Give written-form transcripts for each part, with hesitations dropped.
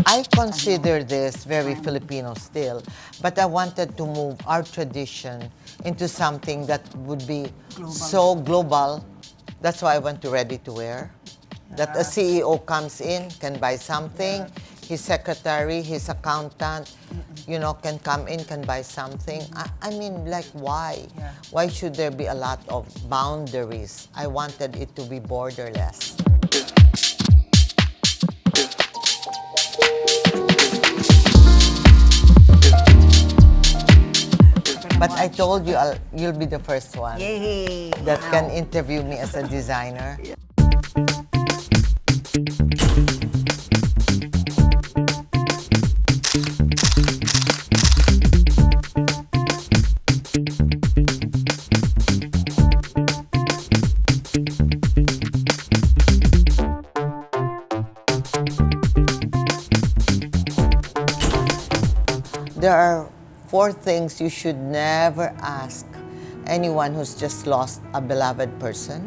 I consider this very Filipino still, but I wanted to move our tradition into something that would be so global. That's why I went to ready to wear. That a CEO comes in, can buy something, his secretary, his accountant, can come in, can buy something. I mean, like, why? Yeah. Why should there be a lot of boundaries? I wanted it to be borderless. But I told you you'll be the first one Yay! that can interview me as a designer. There are 4 things you should never ask anyone who's just lost a beloved person.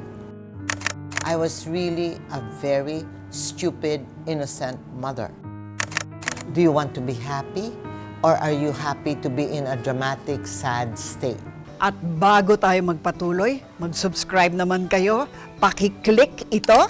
I was really a very stupid, innocent mother. Do you want to be happy, or are you happy to be in a dramatic, sad state? At bago tayo magpatuloy, mag-subscribe naman kayo, paki-click ito,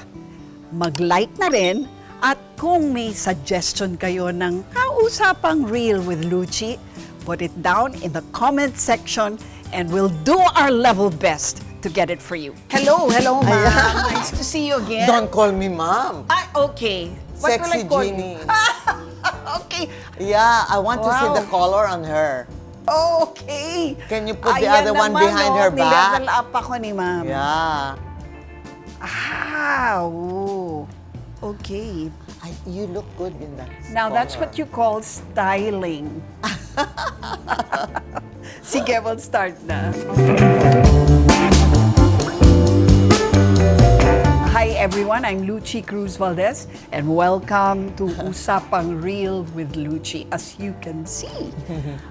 mag-like na rin, at kung may suggestion kayo ng Usapang Real with Luchi, put it down in the comment section and we'll do our level best to get it for you. Hello, ma'am. Ayan. Nice to see you again. Don't call me mom. Okay. What will I Sexy call Jeannie. you? Okay. Yeah, I want to see Wow. the color on her. Okay. Can you put the Ayan other one naman, behind her back? Nilevel up ako ni ma'am. Yeah. Oo. Okay. You look good in that Now, that's color. what you call styling. Sige, we'll start na. Hi everyone, I'm Luchi Cruz-Valdes and welcome to Usapang Real with Luchi. As you can see,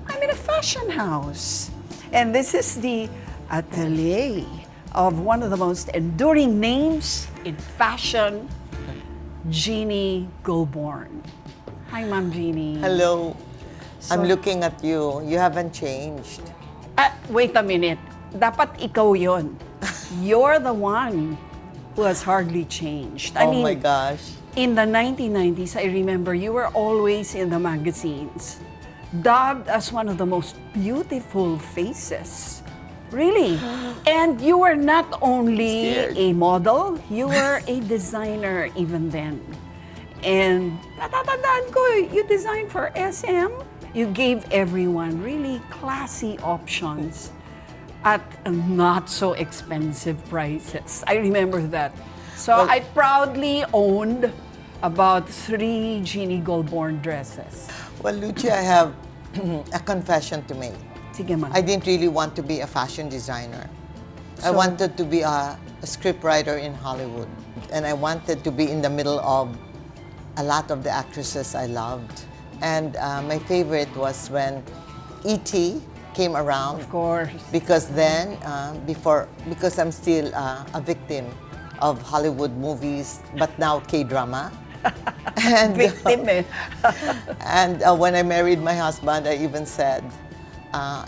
I'm in a fashion house. And this is the atelier of one of the most enduring names in fashion, Jeannie Goulbourn. Hi, Ma'am Jeannie. Hello. I'm So- looking at you. You haven't changed. Wait a minute. Dapat ikaw yon. You're the one who has hardly changed. I Oh mean, my gosh. in the 1990s, I remember you were always in the magazines, dubbed as one of the most beautiful faces. Really? And you were not only Scared. a model, you were a designer even then. And natatandaan ko, you designed for SM. You gave everyone really classy options at not so expensive prices. I remember that. So Well- I proudly owned about 3 Jeannie Goulbourn dresses. Well, Luchi, I have a confession to make. Sige, ma'am. I didn't really want to be a fashion designer. I So- wanted to be a scriptwriter in Hollywood. And I wanted to be in the middle of a lot of the actresses I loved. And my favorite was when E.T. came around. Of course. Because then, because I'm still a victim of Hollywood movies, but now K-drama. And, Victim eh. and when I married my husband, I even said,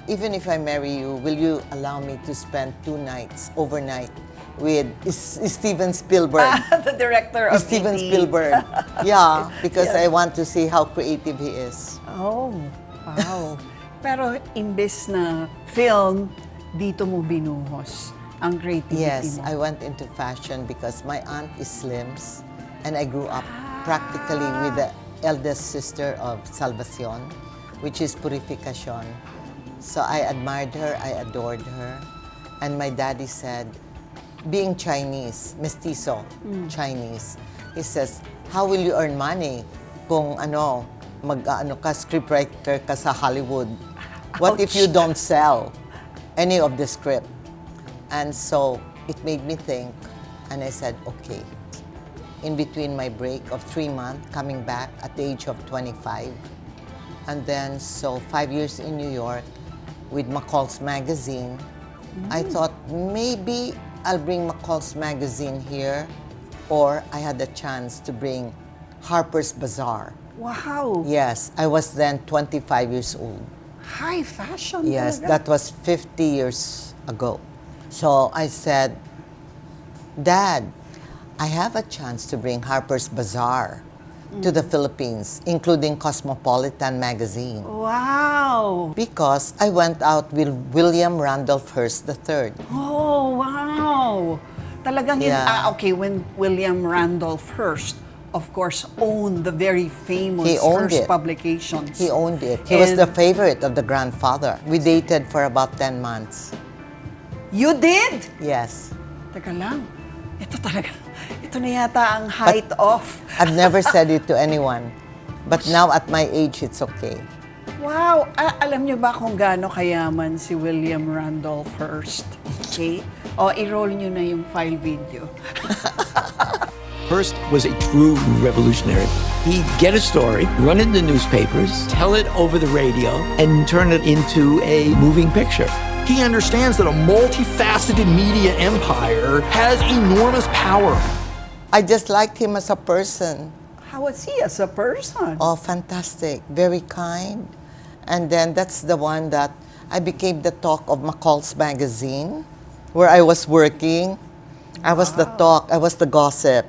even if I marry you, will you allow me to spend 2 nights, overnight, with Steven Spielberg? The director of Steven E.T. Spielberg. Yeah, because Yes. I want to see how creative he is. Oh, wow. Pero imbes na film, dito mo binuhos ang creativity Yes, mo. I went into fashion because my aunt is Slims, and I grew up practically with the eldest sister of Salvacion, which is Purificacion. So I admired her, I adored her. And my daddy said, being Chinese, mestizo, Chinese, he says, how will you earn money kung ka scriptwriter ka sa Hollywood? What if you don't sell any of the script? And so it made me think, and I said, okay. In between my break of 3 months, coming back at the age of 25, and then so 5 years in New York with McCall's magazine, I thought maybe I'll bring McCall's magazine here, or I had a chance to bring Harper's Bazaar Wow. Yes, I was then 25 years old. High fashion Yes, talaga. that was 50 years ago. So I said, Dad, I have a chance to bring Harper's Bazaar to the Philippines, including Cosmopolitan magazine. Wow. Because I went out with William Randolph Hearst III. Oh, wow. Talagang Yeah. okay, when William Randolph Hearst, of course, owned the very famous He owned Hearst it. publications. He owned it. He was the And favorite of the grandfather. We dated for about 10 months. You did? Yes. Teka lang. Ito na yata ang height of. I've never said it to anyone. But now at my age, it's okay. Wow! Alam niyo ba kung gaano kayaman si William Randolph Hearst? Okay? O, i-roll niyo na yung file video. Hearst was a true revolutionary. He'd get a story, run it in the newspapers, tell it over the radio, and turn it into a moving picture. He understands that a multifaceted media empire has enormous power. I just liked him as a person. How was he as a person? Oh, fantastic. Very kind. And then that's the one that I became the talk of McCall's magazine, where I was working. I was the talk, I was the gossip.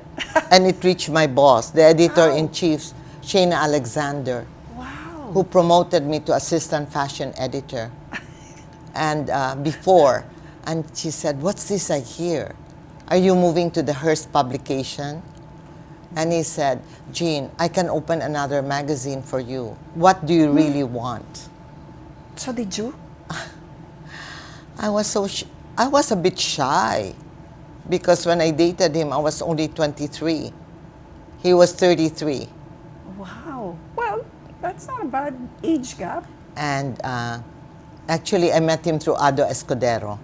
And it reached my boss, the editor-in-chief, Shana Alexander, Wow! who promoted me to assistant fashion editor. And before, and she said, "What's this I hear? Are you moving to the Hearst publication?" And he said, "Jean, I can open another magazine for you. What do you really want?" So did you? I was a bit shy because when I dated him, I was only 23. He was 33. Wow! Well, that's not a bad age gap. And actually, I met him through Ado Escudero.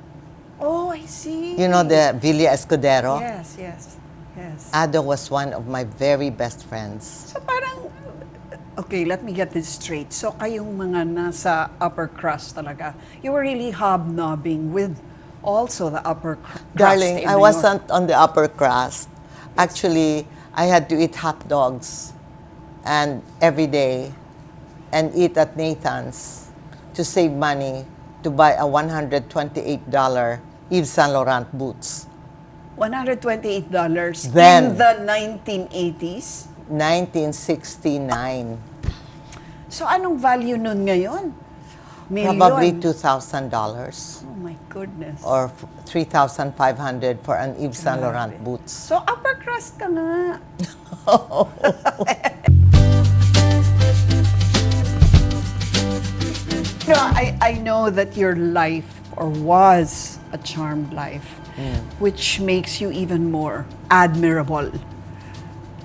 Oh, I see. You know the Villa Escudero? Yes, yes, yes. Ado was one of my very best friends. So parang, okay, let me get this straight. So kayong mga nasa upper crust talaga, you were really hobnobbing with also the upper crust. Darling, in I New York. wasn't on the upper crust. Actually, I had to eat hot dogs and every day and eat at Nathan's to save money to buy a $128 Yves Saint Laurent boots. $128 Then. in the 1980s. 1969. So anong value nun ngayon? Million. Probably $2,000 Oh my goodness. or $3,500 for an Yves Saint Laurent boots. So upper crust ka nga. You know, I know that your life or was a charmed life, which makes you even more admirable.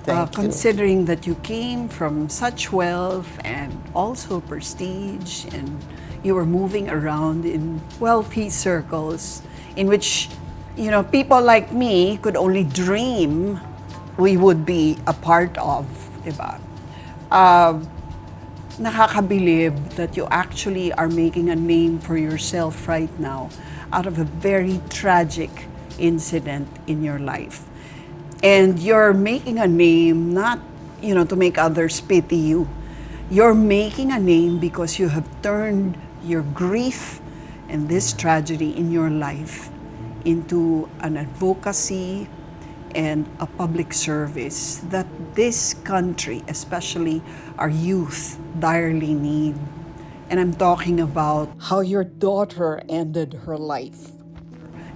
Thank you. Considering that you came from such wealth and also prestige, and you were moving around in wealthy circles in which, you know, people like me could only dream we would be a part of, diba? Nakakabilib that you actually are making a name for yourself right now out of a very tragic incident in your life. And you're making a name not, you know, to make others pity you. You're making a name because you have turned your grief and this tragedy in your life into an advocacy and a public service that this country, especially our youth, direly need. And I'm talking about how your daughter ended her life.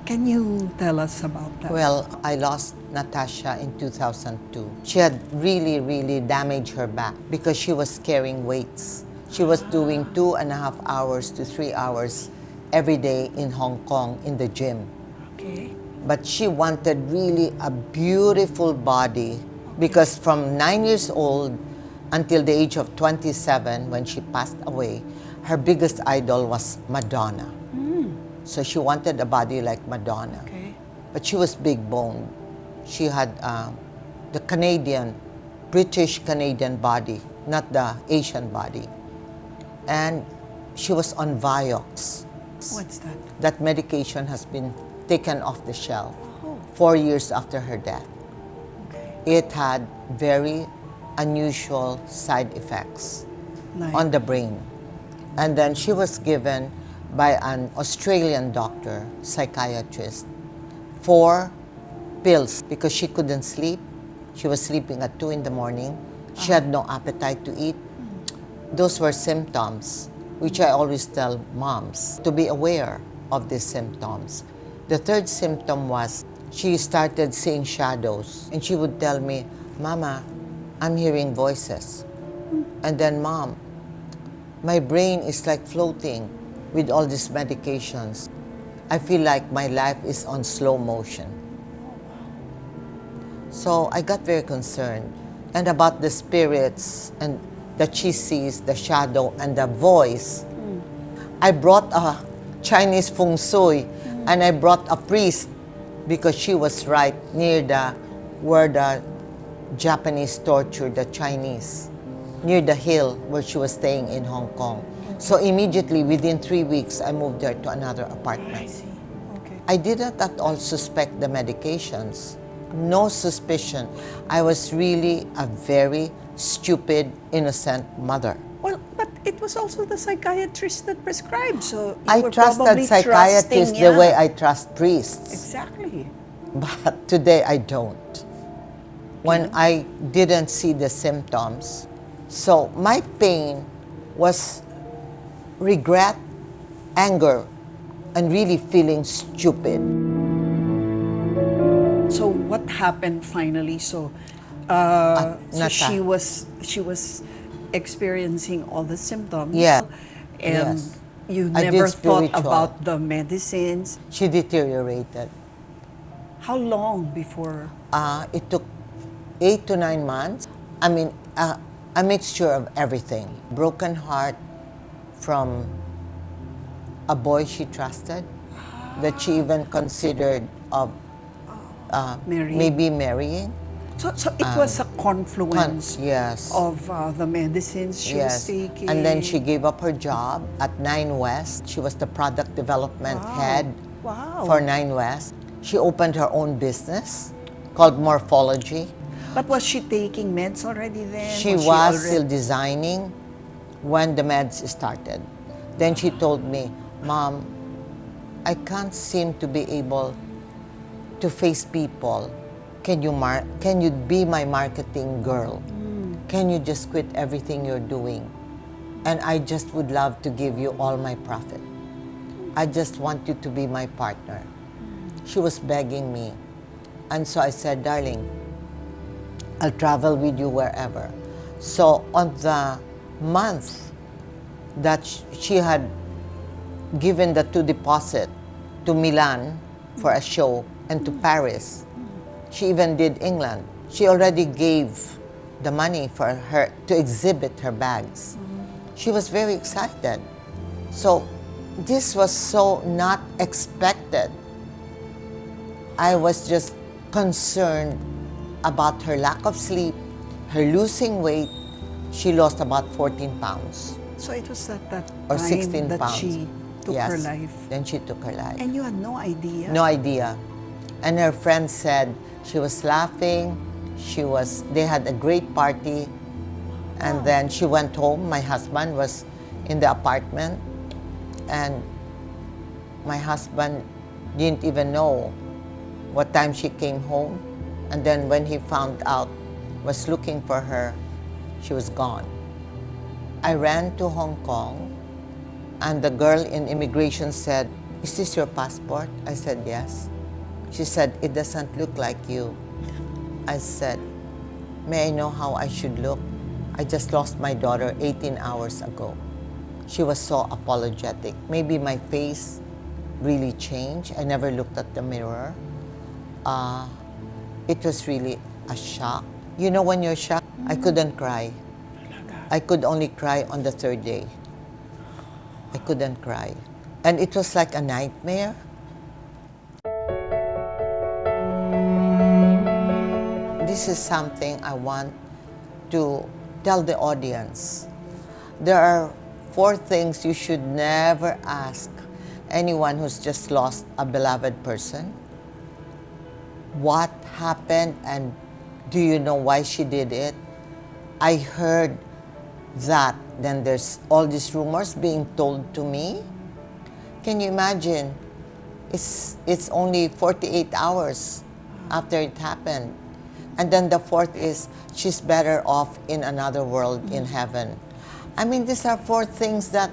Can you tell us about that? Well, I lost Natasha in 2002. She had really, really damaged her back because she was carrying weights. She was doing 2.5 hours to 3 hours every day in Hong Kong in the gym. Okay. But she wanted really a beautiful body because from 9 years old until the age of 27, when she passed away, her biggest idol was Madonna. So she wanted a body like Madonna. Okay. But she was big boned. She had the British Canadian body, not the Asian body. And she was on Vioxx. What's that? That medication has been taken off the shelf Oh. 4 years after her death. Okay. It had very unusual side effects Like, on the brain. And then she was given by an Australian doctor, psychiatrist, 4 pills because she couldn't sleep. She was sleeping at 2 in the morning. She had no appetite to eat. Those were symptoms, which I always tell moms to be aware of these symptoms. The third symptom was she started seeing shadows, and she would tell me, "Mama, I'm hearing voices." And then, "Mom, my brain is like floating with all these medications. I feel like my life is on slow motion." So I got very concerned. And about the spirits and that she sees, the shadow and the voice, I brought a Chinese feng shui and I brought a priest because she was right near where the Japanese tortured the Chinese, near the hill where she was staying in Hong Kong. So immediately, within 3 weeks, I moved her to another apartment. I see. Okay. I didn't at all suspect the medications. No suspicion. I was really a very stupid, innocent mother. Well, but it was also the psychiatrist that prescribed, so you I were trusted probably psychiatrists trusting, the way I trust priests. Exactly. But today I don't. When I didn't see the symptoms. So my pain was regret, anger, and really feeling stupid. So what happened finally? So Nata. she was experiencing all the symptoms. Yeah. And Yes. you I did never thought spiritual. about the medicines. She deteriorated. How long before? It took 8 to 9 months. I mean, a mixture of everything. Broken heart from a boy she trusted, that she even considered of Marrying. maybe marrying. So it was a confluence Yes. of the medicines she was taking. And then she gave up her job at 9 West. She was the product development head Wow. for 9 West. She opened her own business called Morphology. But was she taking meds already then? She was still designing when the meds started. Then she told me, "Mom, I can't seem to be able to face people. Can you be my marketing girl? Can you just quit everything you're doing? And I just would love to give you all my profit. I just want you to be my partner." She was begging me. And so I said, "Darling, I'll travel with you wherever." So on the month that she had given the 2 deposit to Milan for a show and to Paris, she even did England. She already gave the money for her to exhibit her bags. She was very excited. So this was so not expected. I was just concerned about her lack of sleep, her losing weight. She lost about 14 pounds So it was at that or time 16 that pounds. she took Yes. her life. Then she took her life. And you had no idea? No idea. And her friends said she was laughing. They had a great party. And then she went home. My husband was in the apartment. And my husband didn't even know what time she came home. And then when he found out, was looking for her, she was gone. I ran to Hong Kong, and the girl in immigration said, "Is this your passport?" I said, "Yes." She said, "It doesn't look like you." I said, "May I know how I should look? I just lost my daughter 18 hours ago." She was so apologetic. Maybe my face really changed. I never looked at the mirror. It was really a shock. You know, when you're shocked, I couldn't cry. I could only cry on the 3rd day. I couldn't cry. And it was like a nightmare. This is something I want to tell the audience. There are 4 things you should never ask anyone who's just lost a beloved person. What happened, and do you know why she did it? I heard that, then there's all these rumors being told to me. Can you imagine? It's only 48 hours after it happened. And then the fourth is, she's better off in another world in heaven. I mean, these are four things that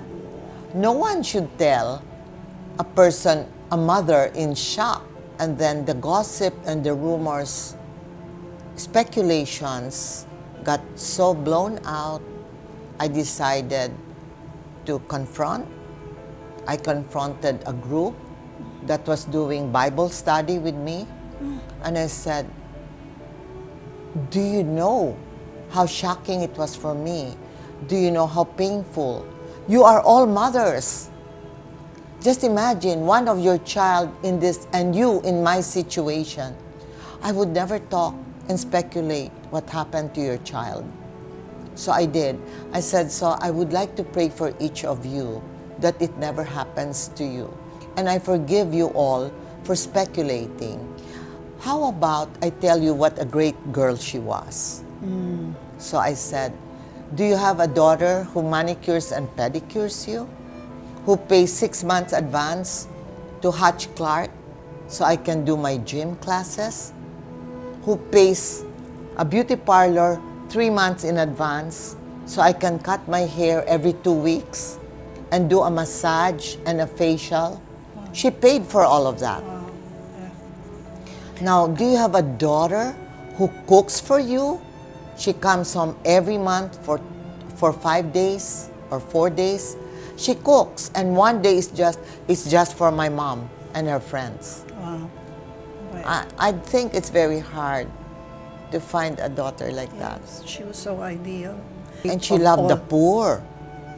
no one should tell a person, a mother in shock. And then the gossip and the rumors, speculations got so blown out, I decided to confront. I confronted a group that was doing Bible study with me. And I said, do you know how shocking it was for me? Do you know how painful? You are all mothers. Just imagine one of your child in this and you in my situation. I would never talk and speculate what happened to your child. So I did. I said, so I would like to pray for each of you that it never happens to you. And I forgive you all for speculating. How about I tell you what a great girl she was? So I said, do you have a daughter who manicures and pedicures you? Who pays 6 months advance to Hutch Clark so I can do my gym classes? Who pays a beauty parlor 3 months in advance so I can cut my hair every 2 weeks and do a massage and a facial? She paid for all of that. Now, do you have a daughter who cooks for you? She comes home every month for 5 days or 4 days. She cooks, and 1 day is just for my mom and her friends. Wow. I think it's very hard to find a daughter like that. Yes, she was so ideal. And she loved the poor.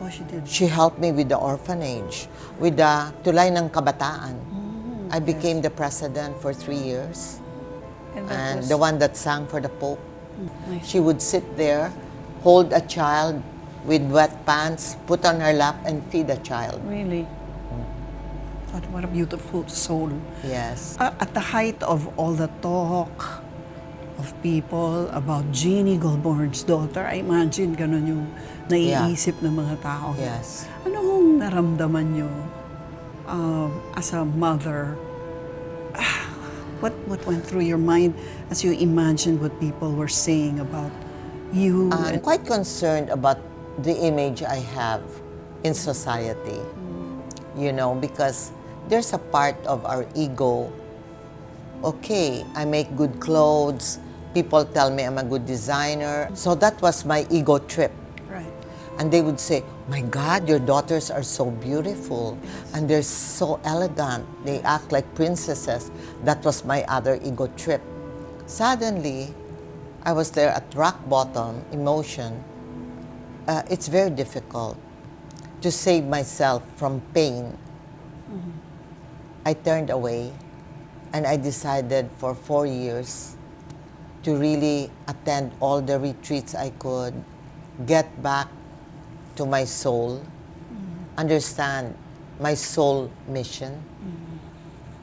Oh, she did. She helped me with the orphanage, with the Tulay ng Kabataan. I became the president for 3 years. And And was the one that sang for the Pope. nice. She would sit there, hold a child with wet pants, put on her lap, and feed a child. Really. What a beautiful soul. Yes. At the height of all the talk of people about Jeannie Goulbourn's daughter, I imagine ganun yung naiisip ng mga tao. Yes. Ano hong naramdaman nyo as a mother? What went through your mind as you imagined what people were saying about you? I'm quite concerned about the image I have in society, you know, because there's a part of our ego. Okay, I make good clothes. People tell me I'm a good designer. So that was my ego trip. Right. And they would say, my God, your daughters are so beautiful and they're so elegant. They act like princesses. That was my other ego trip. Suddenly, I was there at rock bottom, emotion. It's very difficult to save myself from pain. I turned away and I decided for 4 years to really attend all the retreats I could, get back to my soul, understand my soul mission.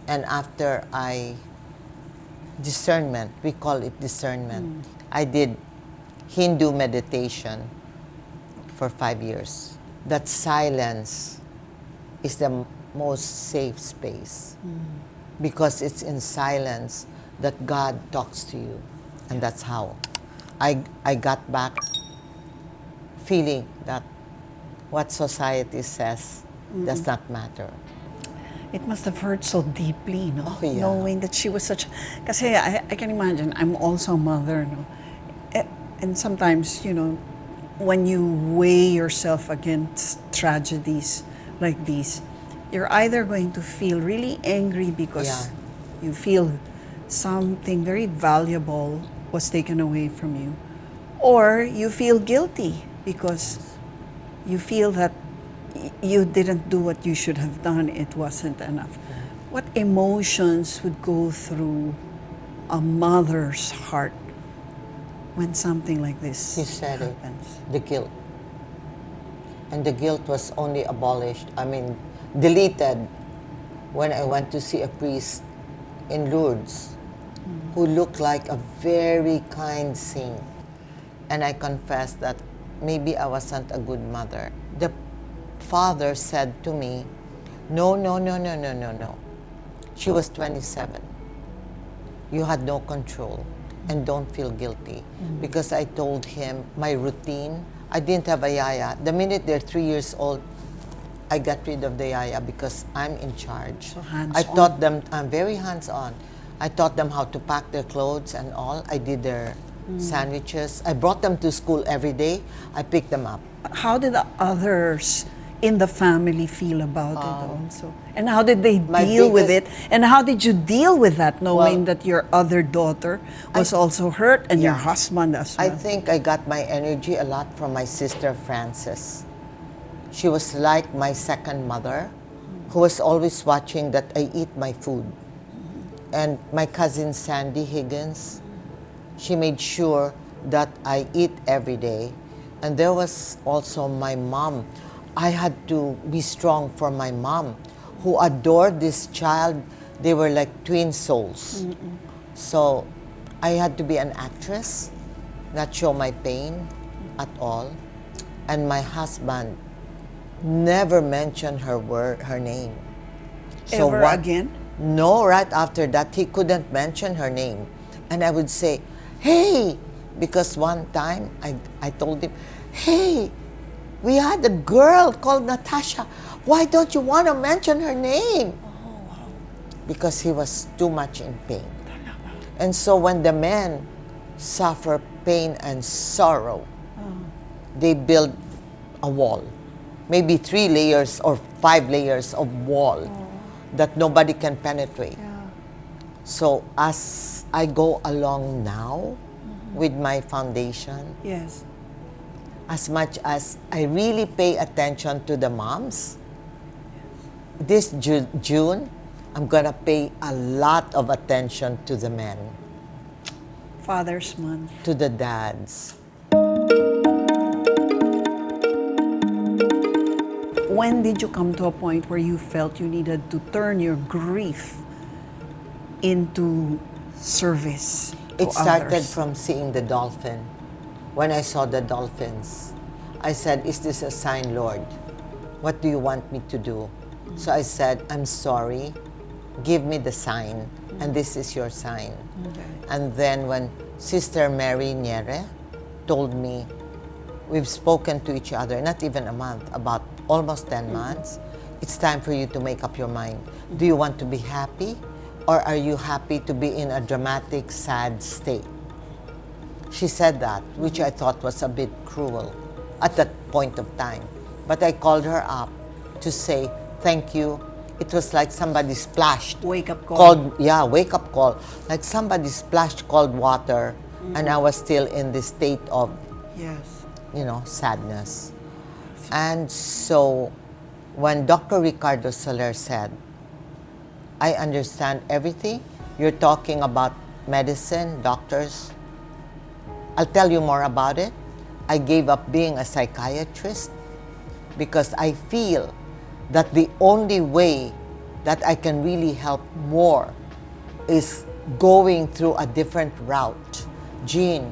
And after discernment, we call it discernment. I did Hindu meditation for 5 years. That silence is the most safe space because it's in silence that God talks to you. And that's how I got back feeling that what society says does not matter. It must have hurt so deeply, no? Oh, yeah. Knowing that she was such... Kasi I can imagine, I'm also a mother, no? And sometimes, you know, when you weigh yourself against tragedies like these, you're either going to feel really angry because you feel something very valuable was taken away from you, or you feel guilty because you feel that you didn't do what you should have done, it wasn't enough. What emotions would go through a mother's heart when something like this You said happens? it, the guilt. And the guilt was only deleted when I went to see a priest in Lourdes who looked like a very kind saint. and I confessed that maybe I wasn't a good mother. The father said to me, no. She was 27. You had no control, and don't feel guilty. Because I told him my routine. I didn't have a yaya. The minute they're 3 years old, I got rid of the yaya because I'm in charge. So hands-on. I taught them, I'm very hands-on. I taught them how to pack their clothes and all. I did their sandwiches. I brought them to school every day. I picked them up. How did the others in the family feel about it also? And how did they deal with it? And how did you deal with that, knowing that your other daughter was also hurt and your husband as well? I think I got my energy a lot from my sister Frances. She was like my second mother, who was always watching that I eat my food. And my cousin Sandy Higgins, she made sure that I eat every day. And there was also my mom. I had to be strong for my mom, who adored this child. They were like twin souls. So I had to be an actress, not show my pain at all. And my husband never mentioned her name. Ever again? No, right after that, he couldn't mention her name. And I would say, hey, because one time I told him, hey, we had a girl called Natasha. Why don't you want to mention her name? Because he was too much in pain. And so when the men suffer pain and sorrow, they build a wall. Maybe 3 layers or 5 layers of wall that nobody can penetrate. So as I go along now with my foundation, Yes. as much as I really pay attention to the moms, this June, I'm gonna pay a lot of attention to the men, Father's Month. to the dads. When did you come to a point where you felt you needed to turn your grief into service to It started others? from seeing the dolphin. When I saw the dolphins, I said, is this a sign, Lord? What do you want me to do? So I said, I'm sorry, give me the sign, and this is your sign. And then when Sister Mary Niere told me, we've spoken to each other, not even a month, about almost 10 months, it's time for you to make up your mind. Do you want to be happy, or are you happy to be in a dramatic, sad state? She said that, which I thought was a bit cruel at that point of time. But I called her up to say, thank you. It was like somebody splashed. Wake up call. Wake up call. Like somebody splashed cold water, and I was still in this state of, Yes. sadness. And so when Dr. Ricardo Soler said, I understand everything, you're talking about medicine, doctors, I'll tell you more about it. I gave up being a psychiatrist because I feel that the only way that I can really help more is going through a different route. Jean,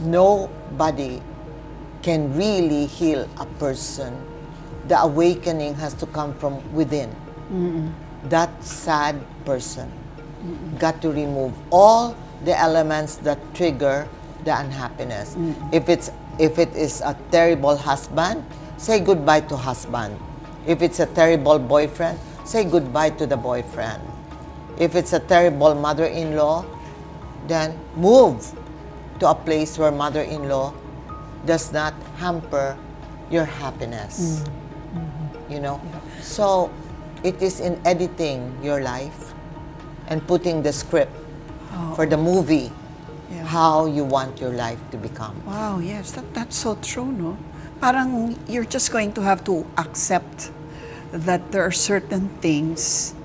nobody can really heal a person. The awakening has to come from within. That sad person got to remove all the elements that trigger the unhappiness. If it is a terrible husband, say goodbye to husband. If it's a terrible boyfriend, say goodbye to the boyfriend. If it's a terrible mother-in-law, then move to a place where mother-in-law does not hamper your happiness. So it is in editing your life and putting the script for the movie, how you want your life to become. Wow, yes, that's so true, no? Parang you're just going to have to accept that there are certain things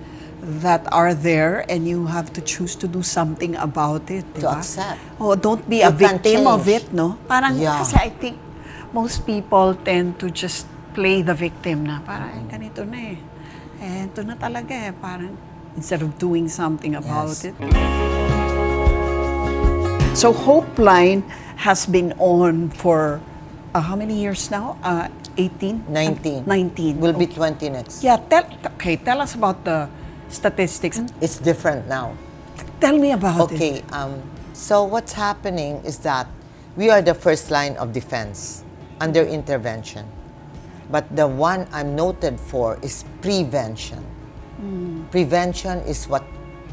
that are there and you have to choose to do something about it, To diba? accept. Oh, don't be a You can't victim of change. it, no? Parang kasi I think most people tend to just play the victim na parang ganito na eh. Eh, ito na talaga eh. Parang instead of doing something about Yes. it. So Hopeline has been on for how many years now? 18? 19. 19. Will be 20 next. Yeah, tell us about the statistics. It's different now. Tell me about it. Okay, so what's happening is that we are the first line of defense under intervention. But the one I'm noted for is prevention. Prevention is what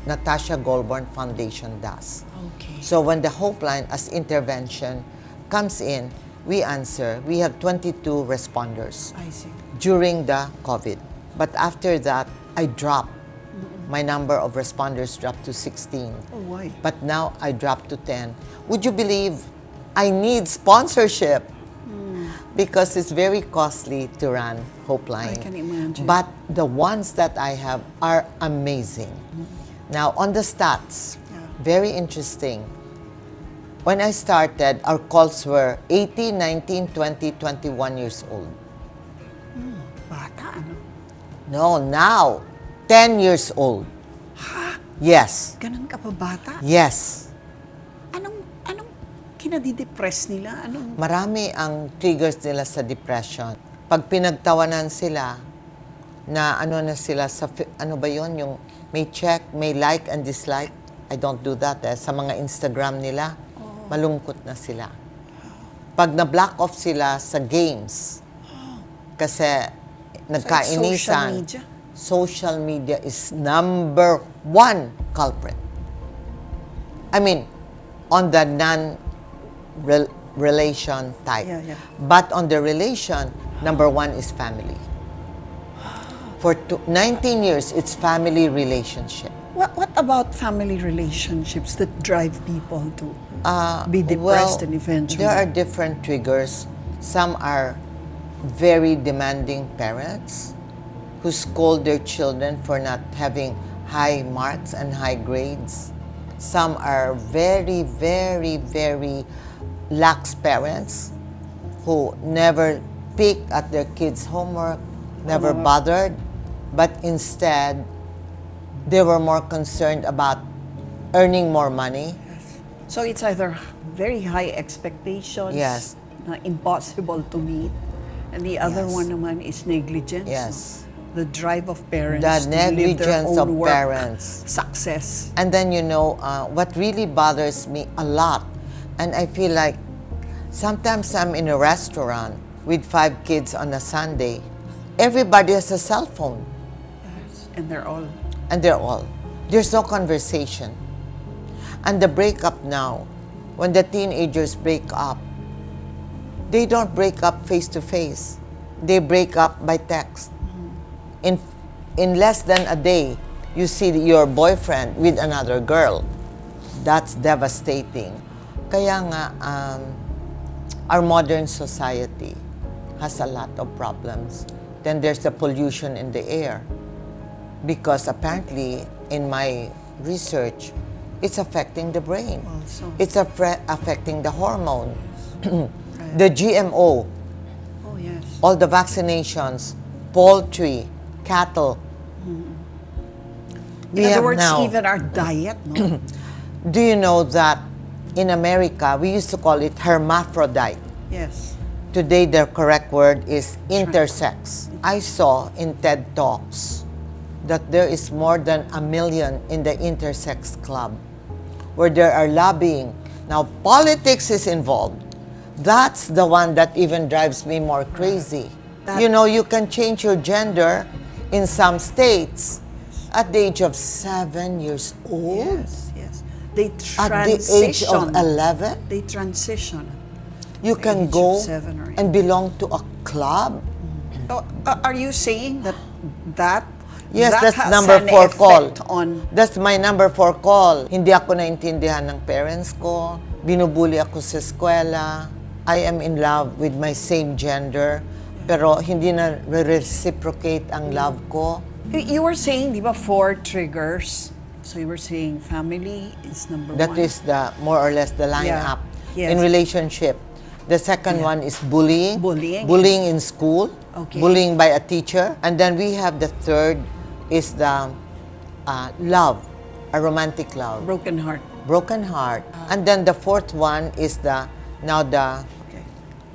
Natasha Goulbourn Foundation does. Okay. So when the Hope Line as intervention comes in, we answer. We have 22 responders I see. during the COVID. But after that, I dropped. My number of responders dropped to 16. Oh, why? But now I dropped to 10. Would you believe I need sponsorship? Because it's very costly to run Hope Line. I can imagine. But the ones that I have are amazing. Now, on the stats, very interesting. When I started, our calls were 18, 19, 20, 21 years old. Bata, ano? No, now, 10 years old. Yes. Ganun ka pa bata? Yes. Anong kinadidepress nila? Anong... Marami ang triggers nila sa depression. Pag pinagtawanan sila, na ano na sila sa, ano ba yon yung may check, may like and dislike. I don't do that sa mga Instagram nila. Malungkot na sila. Pag na-block off sila sa games, kasi nagkainisan, social media is number one culprit. I mean, on the non-relation type. Yeah. But on the relation, number one is family. For 19 years, it's family relationship. What about family relationships that drive people to be depressed and eventually? There are different triggers. Some are very demanding parents who scold their children for not having high marks and high grades. Some are very, very, very lax parents who never pick at their kids' homework, never bothered, but instead they were more concerned about earning more money. So it's either very high expectations Yes. na impossible to meet, and the other Yes. one naman is negligence. Yes. The drive of parents The to live their negligence own of work, parents. success. And then, what really bothers me a lot, and I feel like sometimes I'm in a restaurant with 5 kids on a Sunday, everybody has a cell phone. And they're all... There's no conversation. And the breakup now, when the teenagers break up, they don't break up face to face. They break up by text. In less than a day, you see your boyfriend with another girl. That's devastating. Kaya nga, our modern society has a lot of problems. Then there's the pollution in the air. Because apparently, in my research, it's affecting the brain. Also. It's affecting the hormone. The GMO, Oh, yes. all the vaccinations, poultry, cattle. In other words, even our diet, no? Do you know that in America, we used to call it hermaphrodite. Yes. Today, the correct word is intersex. I saw in TED Talks that there is more than 1 million in the intersex club where there are lobbying. Now, politics is involved. That's the one that even drives me more crazy. You can change your gender in some states at the age of 7 years old. Yes. They At the age of 11, They transition. you the can age of go 7 or 8. and belong to a club. So, are you saying that Yes, that that's has number an 4 call. effect on... That's my number 4 call. Hindi ako naintindihan ng parents ko. Binubuli ako sa eskwela. I am in love with my same gender. Pero hindi na reciprocate ang love ko. You were saying, di ba, 4 triggers? So you were saying family is number 1. That is the more or less the lineup Yes. in relationship. The second one is bullying. Bullying. In school. Okay. Bullying by a teacher. And then we have the third is the love, a romantic love. Broken heart. Broken heart. And then the fourth one is the Now Okay.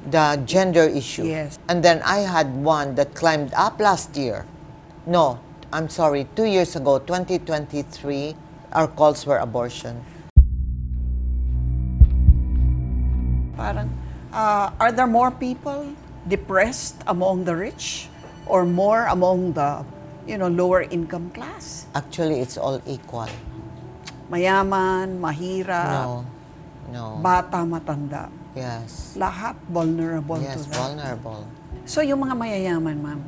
the gender issue. Yes. And then I had one that climbed up last year. No, I'm sorry, 2 years ago, 2023, our calls were abortion. Parang, are there more people depressed among the rich or more among the, lower income class? Actually, it's all equal. Mayaman, mahirap, No. bata, matanda. Yes. Lahat vulnerable to Yes, that. vulnerable. So yung mga mayayaman, ma'am,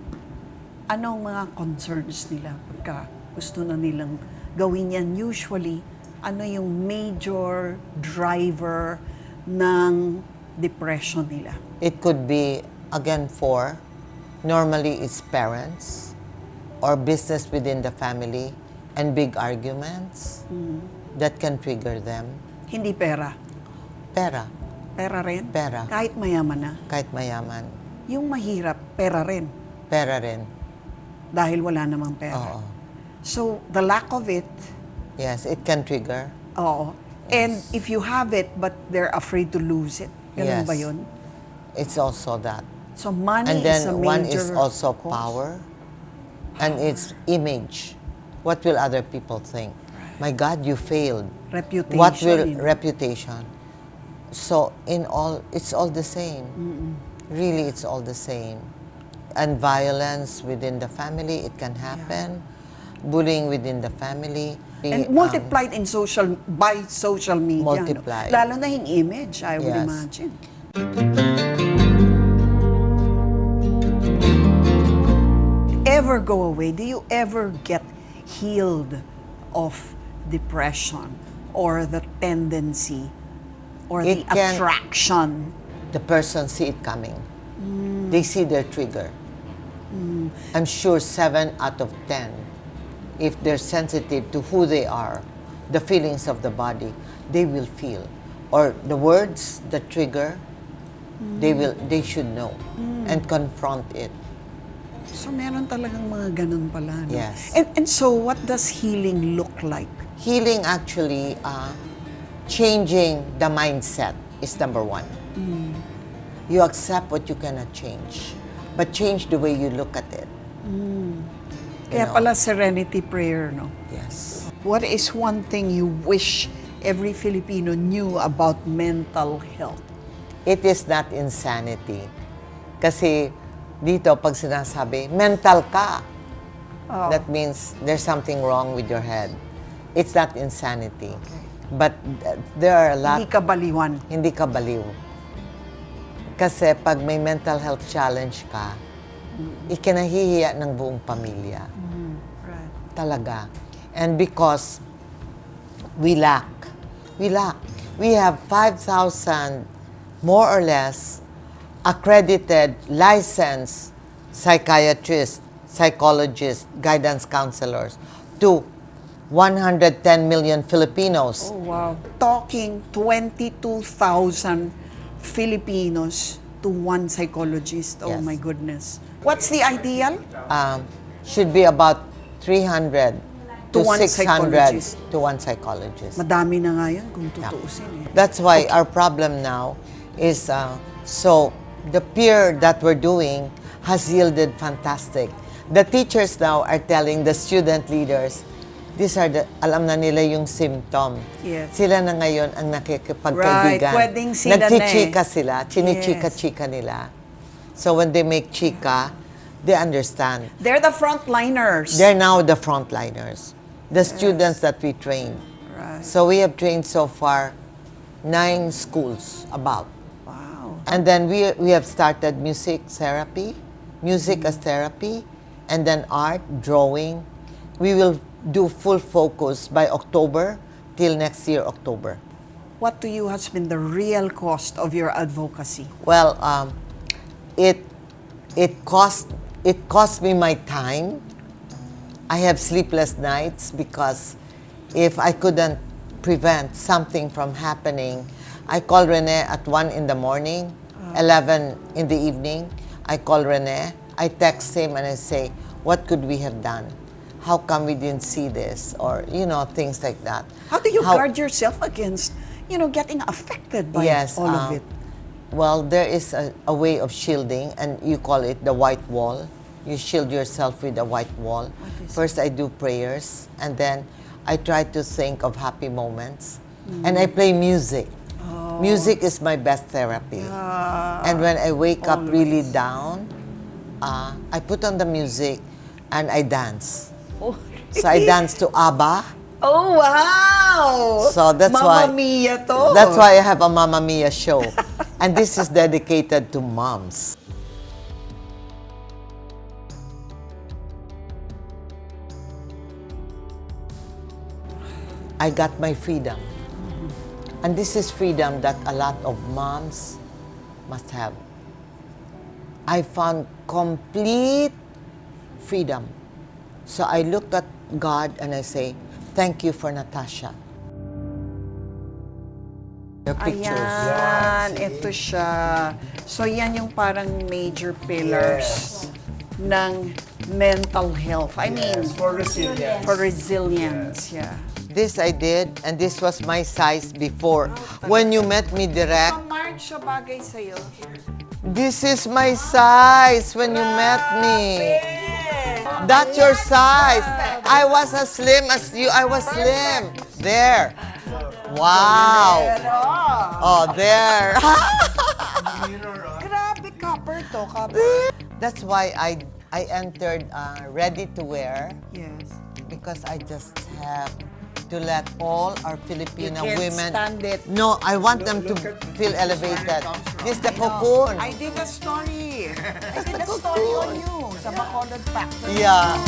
anong mga concerns nila pagka gusto na nilang gawin yan? Usually, ano yung major driver ng depression nila? It could be, again, normally it's parents or business within the family and big arguments that can trigger them. Hindi pera. Pera, Pera rin? Pera. Kahit mayaman na. kahit mayaman. Yung mahirap, pera rin. Pera rin. Dahil wala namang pera. Oo. So, the lack of it, Yes, it can trigger. oo. And if you have it, but they're afraid to lose it. Ganun Yes. ba yun? It's also that. So, money And is a then major one is also cause. power and it's image. What will other people think? My God, you failed. Reputation. What will you know. reputation? So it's all the same. Really, it's all the same. And violence within the family, it can happen. Bullying within the family. And multiplied by social media. Multiplied. No? Lalo na yung image, I would Yes. imagine. Ever go away? Do you ever get healed of depression or the tendency or the It can- attraction? The person see it coming. They see their trigger. I'm sure 7 out of 10, if they're sensitive to who they are, the feelings of the body, they will feel. Or the words, the trigger, they should know and confront it. So meron talagang mga ganun pala. No? Yes. And so what does healing look like? Healing actually, changing the mindset is number one. You accept what you cannot change, but change the way you look at it. Kaya know. pala serenity prayer, no? Yes. What is one thing you wish every Filipino knew about mental health? It is not insanity. Kasi dito, pag sinasabi, mental ka, that means there's something wrong with your head. It's not insanity. But there are a lot, Hindi ka baliwan. hindi ka baliw. Kasi pag may mental health challenge ka, ikinahihiya ng buong pamilya. Right. Talaga. And because we lack. We have 5,000, more or less, accredited, licensed psychiatrists, psychologists, guidance counselors to 110 million Filipinos. Oh, wow. Talking 22,000 Filipinos to one psychologist. Oh Yes. my goodness. What's the ideal? Should be about 300 To to one 600 psychologist. to one psychologist. Madami na nga yun kung tutuusin. Eh. That's why our problem now is, so the peer that we're doing has yielded fantastic. The teachers now are telling the student leaders, these are alam na nila yung symptom. Yes. Sila na ngayon ang nakikipagkaibigan. Right, pwedeng sila na eh. Nagchichika sila, chinichika-chika Yes. nila. So when they make chika, they understand. They're the frontliners. They're now the frontliners, the students that we train. Right. So we have trained so far 9 schools about. Wow. And then we have started music therapy, music as therapy, and then art, drawing. We will do full focus by October till next year, October. What to you has been the real cost of your advocacy? Well, it cost me my time. I have sleepless nights because if I couldn't prevent something from happening, I call Rene at 1 in the morning, 11 in the evening. I call Rene, I text him and I say, what could we have done? How come we didn't see this? Or, things like that. How do you guard yourself against, getting affected by Yes, all of it? Well, there is a way of shielding, and you call it the white wall. You shield yourself with a white wall. First, I do prayers, and then I try to think of happy moments. And I play music. Music is my best therapy. And when I wake up really down, I put on the music and I dance. So I dance to ABBA. Oh, wow! So that's Mamma why Mia to. That's why I have a Mamma Mia show. And this is dedicated to moms. I got my freedom. And this is freedom that a lot of moms must have. I found complete freedom. So I looked at God and I say, thank you for Natasha. The pictures. Ayan, ito siya. So yan yung parang major pillars ng mental health. I mean, For resilience. for resilience, yeah. This I did, and this was my size before. When you met me direct, Mark, siya bagay sa'yo. this is my size when you met me. That's your size. I was as slim as you. I was slim. There. Wow. Oh, there. Grabe, copper to, copper. That's why I entered ready to wear, Yes. because I just have to let all our Filipino You can't women. stand it. No, I want them to feel elevated. This is the cocoon. I did a story. I did a story on you sa Bacolod Factory. Yeah.